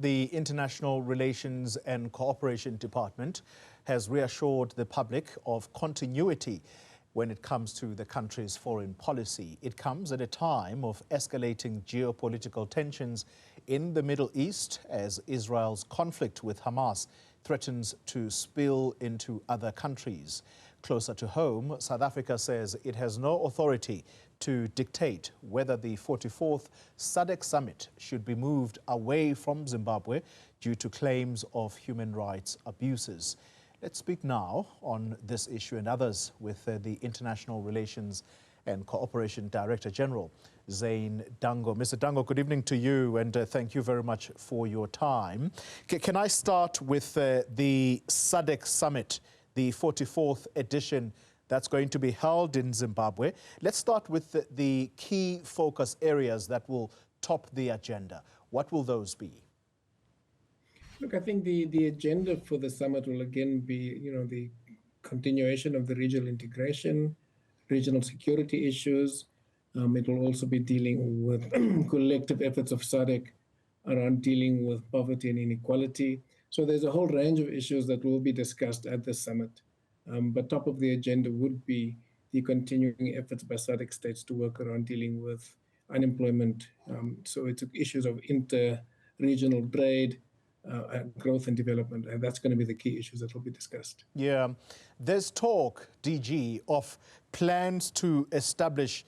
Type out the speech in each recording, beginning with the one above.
The International Relations and Cooperation Department has reassured the public of continuity when it comes to the country's foreign policy. It comes at a time of escalating geopolitical tensions in the Middle East as Israel's conflict with Hamas threatens to spill into other countries. Closer to home, South Africa says it has no authority to dictate whether the 44th SADC summit should be moved away from Zimbabwe due to claims of human rights abuses. Let's speak now on this issue and others with the International Relations and Cooperation Director General, Zane Dangor. Mr. Dangor, good evening to you, and thank you very much for your time. Can I start with the SADC summit, the 44th edition that's going to be held in Zimbabwe? Let's start with the key focus areas that will top the agenda. What will those be? Look, I think the agenda for the summit will again be, the continuation of the regional integration, regional security issues. It will also be dealing with collective efforts of SADC around dealing with poverty and inequality. So there's a whole range of issues that will be discussed at the summit. But top of the agenda would be the continuing efforts by SADC states to work around dealing with unemployment. So it's issues of inter-regional trade, growth and development, and that's going to be the key issues that will be discussed. Yeah, there's talk, DG, of plans to establish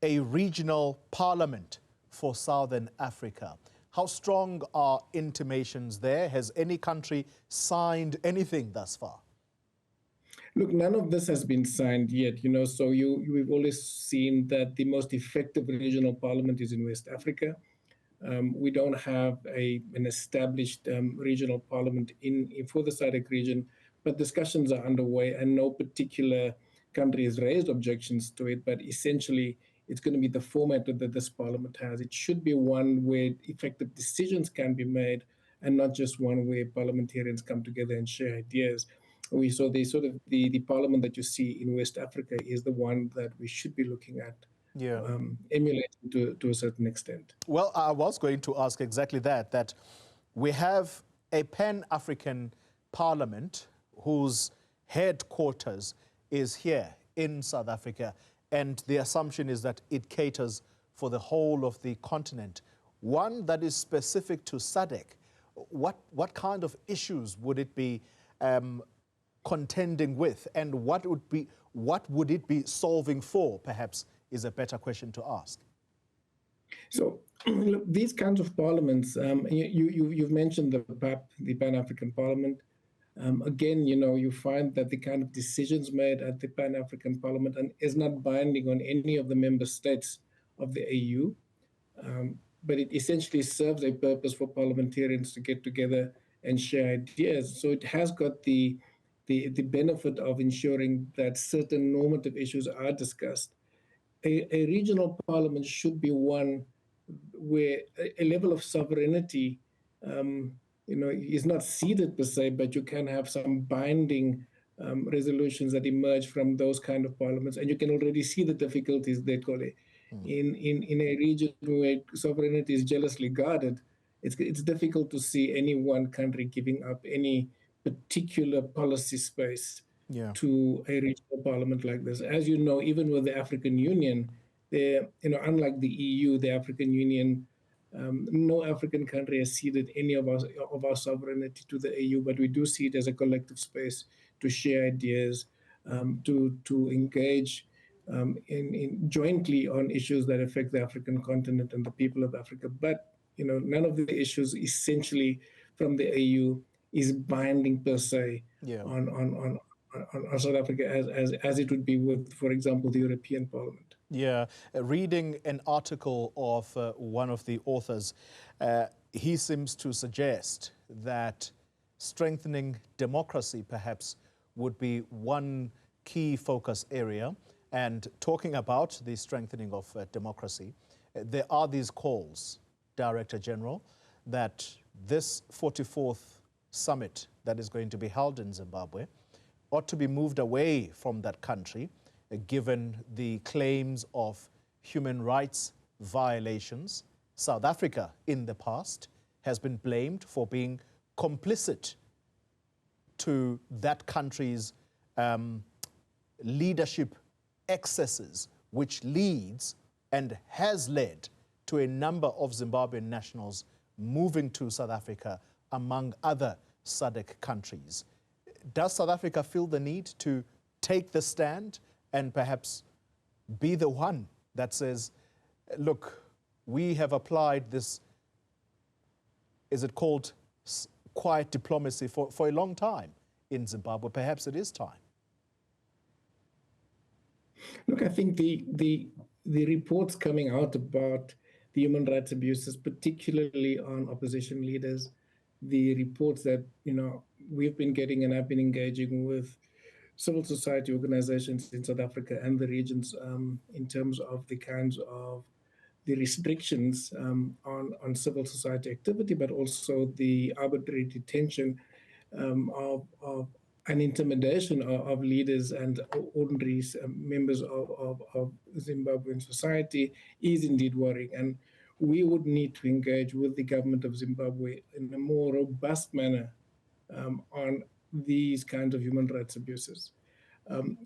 a regional parliament for Southern Africa. How strong are intimations there? Has any country signed anything thus far? Look, none of this has been signed yet, so we've always seen that the most effective regional parliament is in West Africa. We don't have an established regional parliament for the SADC region, but discussions are underway and no particular country has raised objections to it, but essentially it's going to be the format that this parliament has. It should be one where effective decisions can be made and not just one where parliamentarians come together and share ideas. We saw the parliament that you see in West Africa is the one that we should be looking at. Yeah. Emulating to a certain extent. Well, I was going to ask exactly that we have a Pan-African Parliament whose headquarters is here in South Africa, and the assumption is that it caters for the whole of the continent. One that is specific to SADC, what kind of issues would it be contending with, and what would it be solving for, perhaps, is a better question to ask. So, look, these kinds of parliaments, you've mentioned the PAP, the Pan-African Parliament. Again, you find that the kind of decisions made at the Pan-African Parliament is not binding on any of the member states of the AU, but it essentially serves a purpose for parliamentarians to get together and share ideas. So it has got the benefit of ensuring that certain normative issues are discussed. A regional parliament should be one where a level of sovereignty, is not ceded per se, but you can have some binding resolutions that emerge from those kind of parliaments, and you can already see the difficulties they call it. In a region where sovereignty is jealously guarded, it's difficult to see any one country giving up any particular policy space. Yeah. To a regional parliament like this. As you know, even with the African Union, unlike the EU, the African Union, no African country has ceded any of our sovereignty to the EU, but we do see it as a collective space to share ideas, to engage jointly on issues that affect the African continent and the people of Africa. But none of the issues essentially from the EU is binding per se. Yeah. on South Africa as it would be with, for example, the European Parliament. Yeah, reading an article of one of the authors, he seems to suggest that strengthening democracy perhaps would be one key focus area. And talking about the strengthening of democracy, there are these calls, Director General, that this 44th summit that is going to be held in Zimbabwe ought to be moved away from that country, given the claims of human rights violations. South Africa in the past has been blamed for being complicit to that country's leadership excesses, which leads and has led to a number of Zimbabwean nationals moving to South Africa, among other SADC countries. Does South Africa feel the need to take the stand and perhaps be the one that says, look, we have applied this, is it called quiet diplomacy for a long time in Zimbabwe? Perhaps it is time. Look, I think the reports coming out about the human rights abuses, particularly on opposition leaders, the reports that, you know, we've been getting and I've been engaging with civil society organizations in South Africa and the regions in terms of the kinds of the restrictions on civil society activity, but also the arbitrary detention of an intimidation of leaders and ordinary members of Zimbabwean society is indeed worrying. And we would need to engage with the government of Zimbabwe in a more robust manner on these kinds of human rights abuses.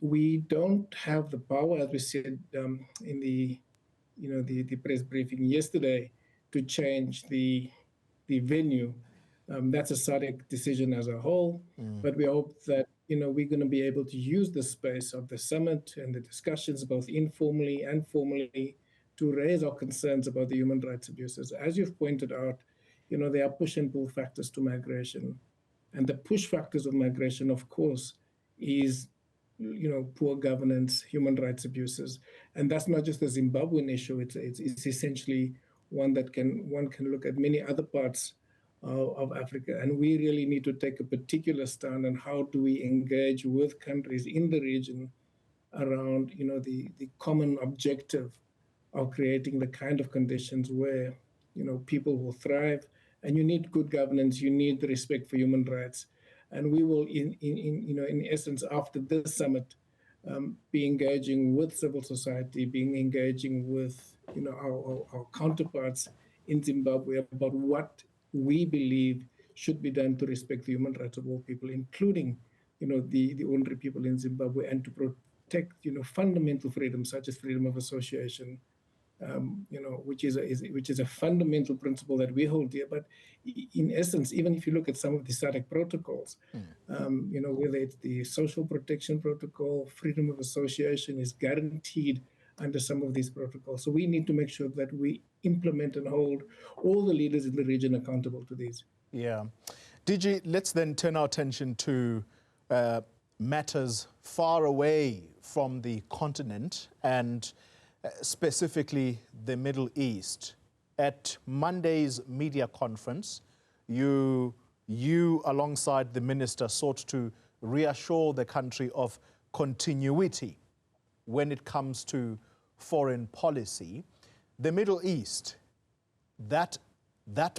We don't have the power, as we said in the press briefing yesterday, to change the venue. That's a SADC decision as a whole, but we hope that we're going to be able to use the space of the summit and the discussions, both informally and formally, to raise our concerns about the human rights abuses. As you've pointed out, there are push and pull factors to migration, and the push factors of migration, of course, is poor governance, human rights abuses, and that's not just a Zimbabwean issue. It's essentially one that one can look at many other parts of Africa, and we really need to take a particular stand on how do we engage with countries in the region around the common objective of creating the kind of conditions where people will thrive. And you need good governance, you need the respect for human rights, and we will in essence, after this summit, be engaging with civil society, engaging with our counterparts in Zimbabwe about what we believe should be done to respect the human rights of all people, including the ordinary people in Zimbabwe, and to protect fundamental freedoms such as freedom of association, which is a fundamental principle that we hold dear. But in essence, even if you look at some of the SADC protocols, whether it's the social protection protocol, freedom of association is guaranteed under some of these protocols. So we need to make sure that we implement and hold all the leaders in the region accountable to these. Yeah. DG, let's then turn our attention to matters far away from the continent, and specifically the Middle East. At Monday's media conference, you alongside the minister sought to reassure the country of continuity when it comes to foreign policy. The Middle East, that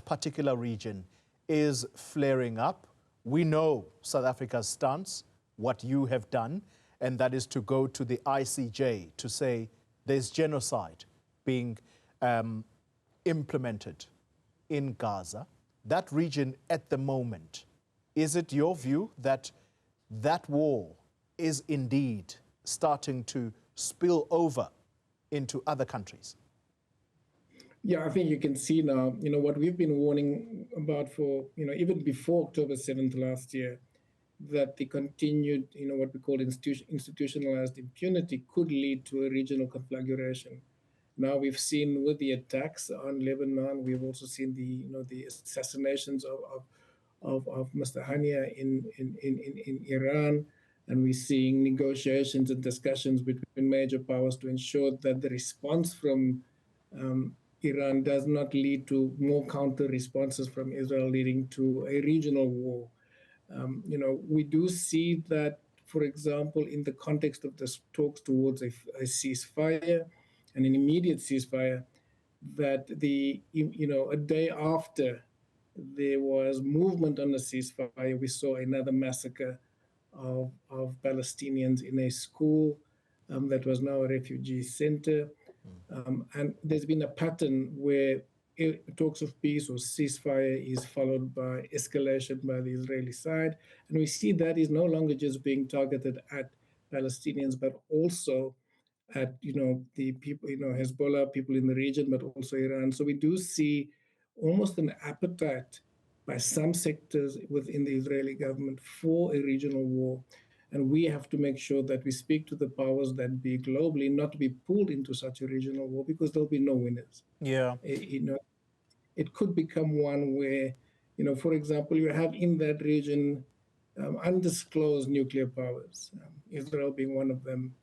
particular region is flaring up. We know South Africa's stance, what you have done, and that is to go to the ICJ to say there's genocide being implemented in Gaza. That region at the moment, is it your view that that war is indeed starting to spill over into other countries? Yeah, I think you can see now, what we've been warning about for, even before October 7th last year, that the continued, what we call institutionalized impunity could lead to a regional conflagration. Now we've seen with the attacks on Lebanon, we've also seen the assassinations of Mr. Hania in Iran, and we're seeing negotiations and discussions between major powers to ensure that the response from Iran does not lead to more counter responses from Israel, leading to a regional war. We do see that, for example, in the context of the talks towards a ceasefire and an immediate ceasefire, that a day after there was movement on the ceasefire, we saw another massacre of Palestinians in a school that was now a refugee center. And there's been a pattern where talks of peace or ceasefire is followed by escalation by the Israeli side. And we see that is no longer just being targeted at Palestinians, but also at, the people, Hezbollah, people in the region, but also Iran. So we do see almost an appetite by some sectors within the Israeli government for a regional war. And we have to make sure that we speak to the powers that be globally, not to be pulled into such a regional war, because there'll be no winners. Yeah. It could become one where, for example, you have in that region undisclosed nuclear powers, Israel being one of them,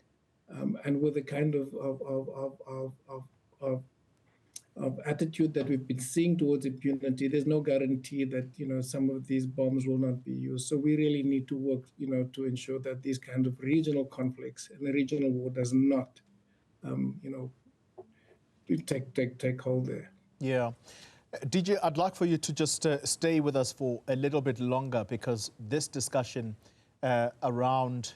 and with the kind of attitude that we've been seeing towards impunity, there's no guarantee that some of these bombs will not be used. So we really need to work, to ensure that these kind of regional conflicts and the regional war does not, take hold there. Yeah. DJ, I'd like for you to just stay with us for a little bit longer, because this discussion around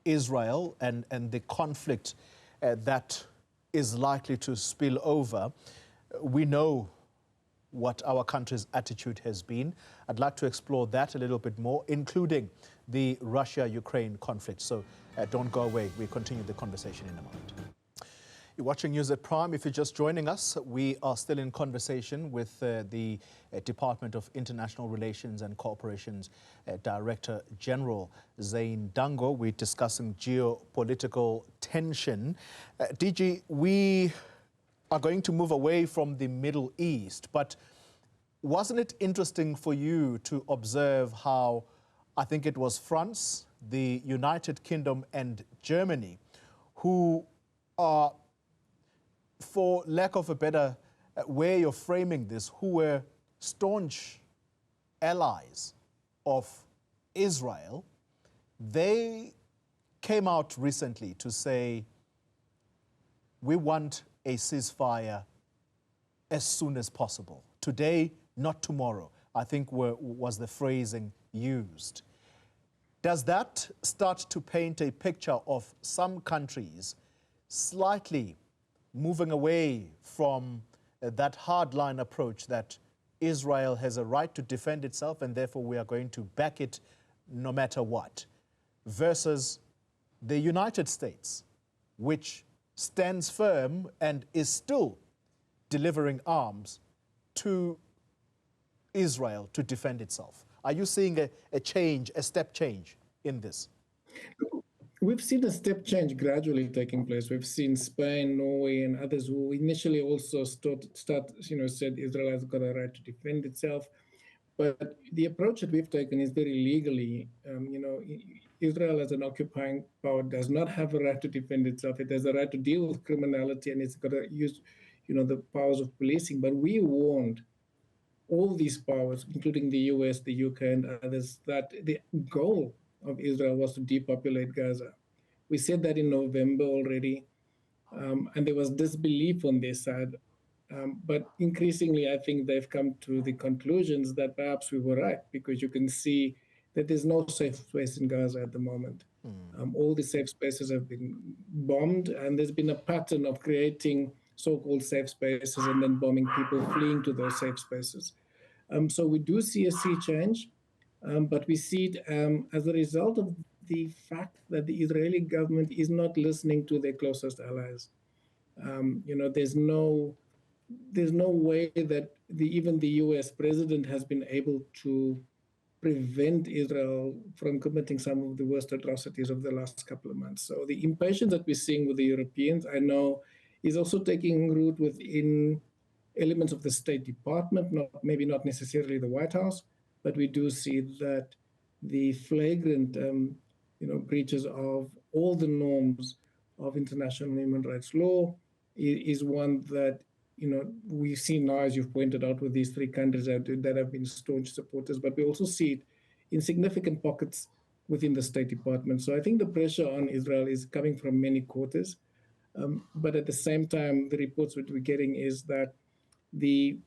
Israel and the conflict that is likely to spill over, we know what our country's attitude has been. I'd like to explore that a little bit more, including the Russia-Ukraine conflict. So don't go away. We'll continue the conversation in a moment. You're watching News at Prime. If you're just joining us, we are still in conversation with the Department of International Relations and Cooperation's Director General Zane Dangor. We're discussing geopolitical tension. DG, we are going to move away from the Middle East, but wasn't it interesting for you to observe how, I think it was France, the United Kingdom and Germany, who are, for lack of a better way of framing this, who were staunch allies of Israel, they came out recently to say, we want a ceasefire as soon as possible. Today, not tomorrow, I think was the phrasing used. Does that start to paint a picture of some countries slightly moving away from that hardline approach that Israel has a right to defend itself and therefore we are going to back it no matter what, versus the United States, which stands firm and is still delivering arms to Israel to defend itself? Are you seeing a change, a step change in this? We've seen a step change gradually taking place. We've seen Spain, Norway, and others who initially also said Israel has got a right to defend itself. But the approach that we've taken is very legally. Israel as an occupying power does not have a right to defend itself. It has a right to deal with criminality, and it's got to use, the powers of policing. But we warned all these powers, including the US, the UK, and others, that the goal of Israel was to depopulate Gaza. We said that in November already, and there was disbelief on their side. But increasingly, I think they've come to the conclusions that perhaps we were right, because you can see that there's no safe space in Gaza at the moment. All the safe spaces have been bombed, and there's been a pattern of creating so-called safe spaces and then bombing people fleeing to those safe spaces. So we do see a sea change. But we see it as a result of the fact that the Israeli government is not listening to their closest allies. There's no way that even the US president has been able to prevent Israel from committing some of the worst atrocities of the last couple of months. So the impatience that we're seeing with the Europeans, I know, is also taking root within elements of the State Department, maybe not necessarily the White House. But we do see that the flagrant, breaches of all the norms of international human rights law is one that, we see now, as you've pointed out, with these three countries that have been staunch supporters. But we also see it in significant pockets within the State Department. So I think the pressure on Israel is coming from many quarters. But at the same time, the reports that we're getting is that the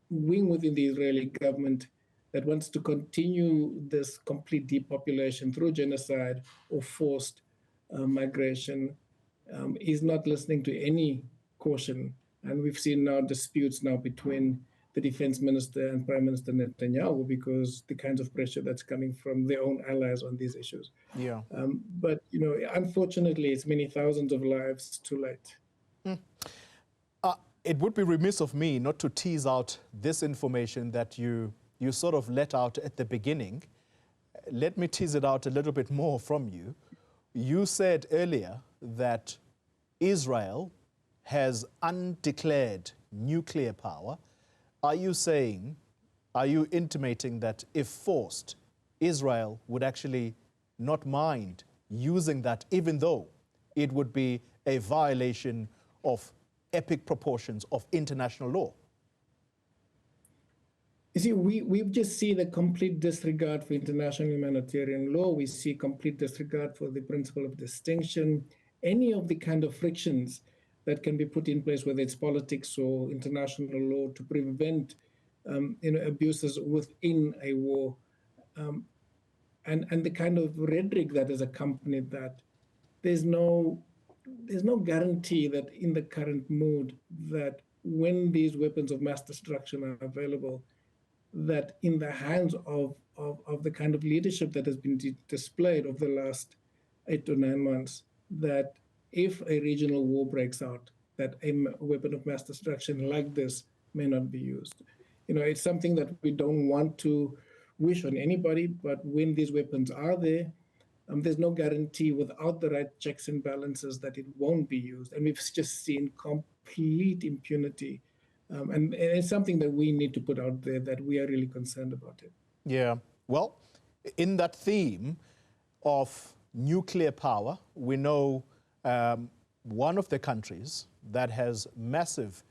wing within the Israeli government that wants to continue this complete depopulation through genocide or forced migration is not listening to any caution And we've seen now disputes now between the defense minister and Prime Minister Netanyahu because the kinds of pressure that's coming from their own allies on these issues. Yeah. But, unfortunately, it's many thousands of lives too late. It would be remiss of me not to tease out this information that you sort of let out at the beginning. Let me tease it out a little bit more from you. You said earlier that Israel has undeclared nuclear power. Are you intimating that if forced, Israel would actually not mind using that, even though it would be a violation of epic proportions of international law? You see, we just see the complete disregard for international humanitarian law. We see complete disregard for the principle of distinction. Any of the kind of frictions that can be put in place, whether it's politics or international law, to prevent abuses within a war, and the kind of rhetoric that has accompanied that. There's no guarantee that in the current mood that when these weapons of mass destruction are available, that in the hands of the kind of leadership that has been displayed over the last 8 to 9 months, that if a regional war breaks out, that a weapon of mass destruction like this may not be used. It's something that we don't want to wish on anybody, but when these weapons are there, there's no guarantee without the right checks and balances that it won't be used. And we've just seen complete impunity. And it's something that we need to put out there, that we are really concerned about it. Yeah. Well, in that theme of nuclear power, we know one of the countries that has massive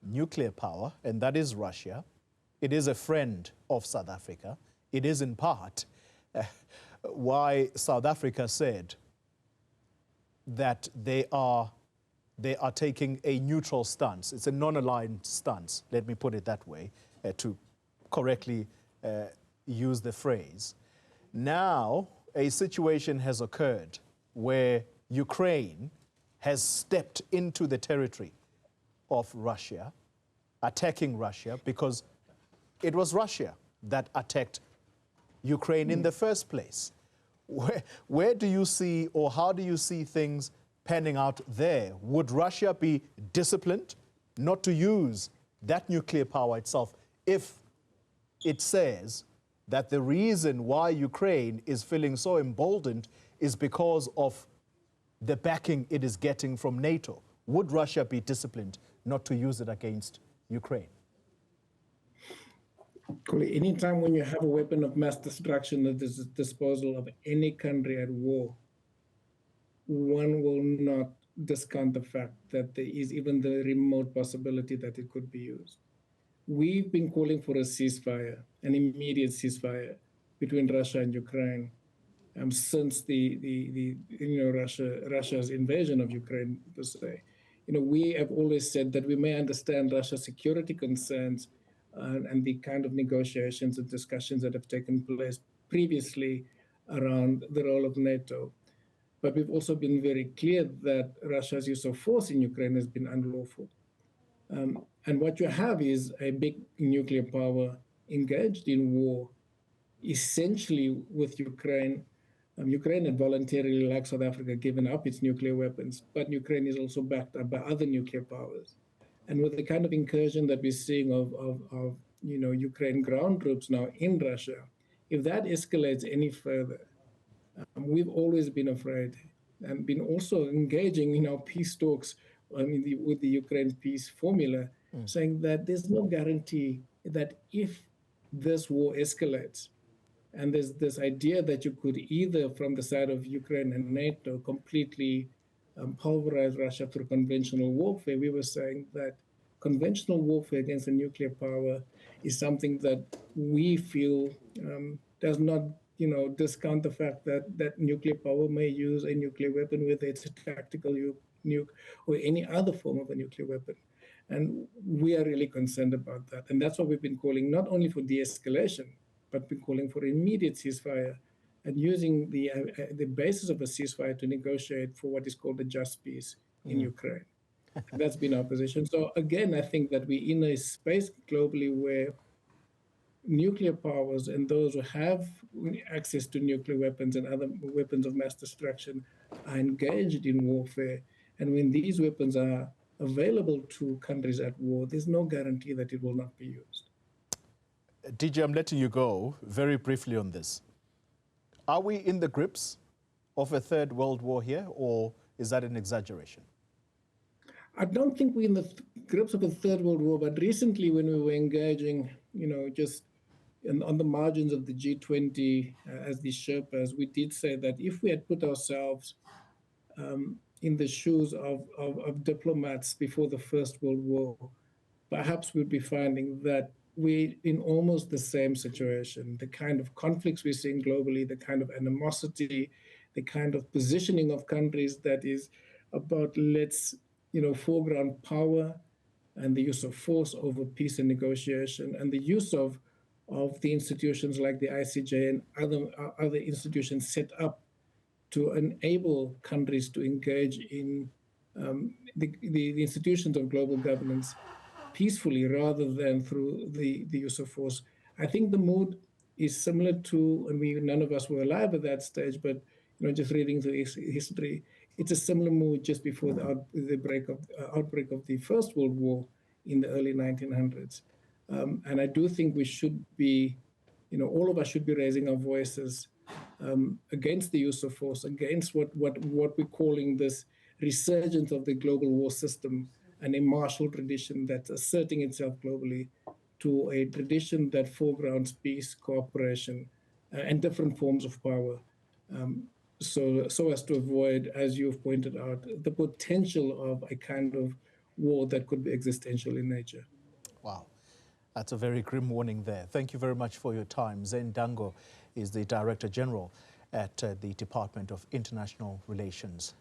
nuclear power, and that is Russia. It is a friend of South Africa. It is in part why South Africa said that they are taking a neutral stance. It's a non-aligned stance, let me put it that way, to correctly use the phrase. Now, a situation has occurred where Ukraine has stepped into the territory of Russia, attacking Russia, because it was Russia that attacked Ukraine in the first place. Where do you see, or how do you see things panning out there? Would Russia be disciplined not to use that nuclear power itself if it says that the reason why Ukraine is feeling so emboldened is because of the backing it is getting from NATO? Would Russia be disciplined not to use it against Ukraine? Anytime when you have a weapon of mass destruction at the disposal of any country at war, one will not discount the fact that there is even the remote possibility that it could be used. We've been calling for a ceasefire, an immediate ceasefire between Russia and Ukraine since Russia's invasion of Ukraine, per se. We have always said that we may understand Russia's security concerns and the kind of negotiations and discussions that have taken place previously around the role of NATO. But we've also been very clear that Russia's use of force in Ukraine has been unlawful. And what you have is a big nuclear power engaged in war, essentially with Ukraine. Ukraine had voluntarily, like South Africa, given up its nuclear weapons, but Ukraine is also backed up by other nuclear powers. And with the kind of incursion that we're seeing of Ukraine ground troops now in Russia, if that escalates any further, we've always been afraid and been also engaging in our peace talks with the Ukraine peace formula, saying that there's no guarantee that if this war escalates, and there's this idea that you could either, from the side of Ukraine and NATO, completely pulverize Russia through conventional warfare. We were saying that conventional warfare against a nuclear power is something that we feel does not, discount the fact that nuclear power may use a nuclear weapon, whether it's a tactical nuke or any other form of a nuclear weapon. And we are really concerned about that. And that's what we've been calling, not only for de-escalation, but been calling for immediate ceasefire and using the basis of a ceasefire to negotiate for what is called a just peace in Ukraine. That's been our position. So again, I think that we're in a space globally where nuclear powers and those who have access to nuclear weapons and other weapons of mass destruction are engaged in warfare. And when these weapons are available to countries at war, there's no guarantee that it will not be used. DG, I'm letting you go very briefly on this. Are we in the grips of a third world war here, or is that an exaggeration? I don't think we're in the grips of a third world war, but recently when we were engaging, just on the margins of the G20 as the Sherpas, we did say that if we had put ourselves in the shoes of diplomats before the First World War, perhaps we'd be finding that we're in almost the same situation. The kind of conflicts we're seeing globally, the kind of animosity, the kind of positioning of countries that is about let's, foreground power and the use of force over peace and negotiation, and the use of the institutions like the ICJ and other institutions set up to enable countries to engage in the institutions of global governance peacefully rather than through the use of force. I think the mood is similar to, and none of us were alive at that stage, but just reading through history, it's a similar mood just before the outbreak of the First World War in the early 1900s. And I do think we should be, all of us should be raising our voices against the use of force, against what we're calling this resurgence of the global war system and a martial tradition that's asserting itself globally to a tradition that foregrounds peace, cooperation, and different forms of power. So as to avoid, as you've pointed out, the potential of a kind of war that could be existential in nature. Wow. That's a very grim warning there. Thank you very much for your time. Zane Dangor is the Director General at the Department of International Relations.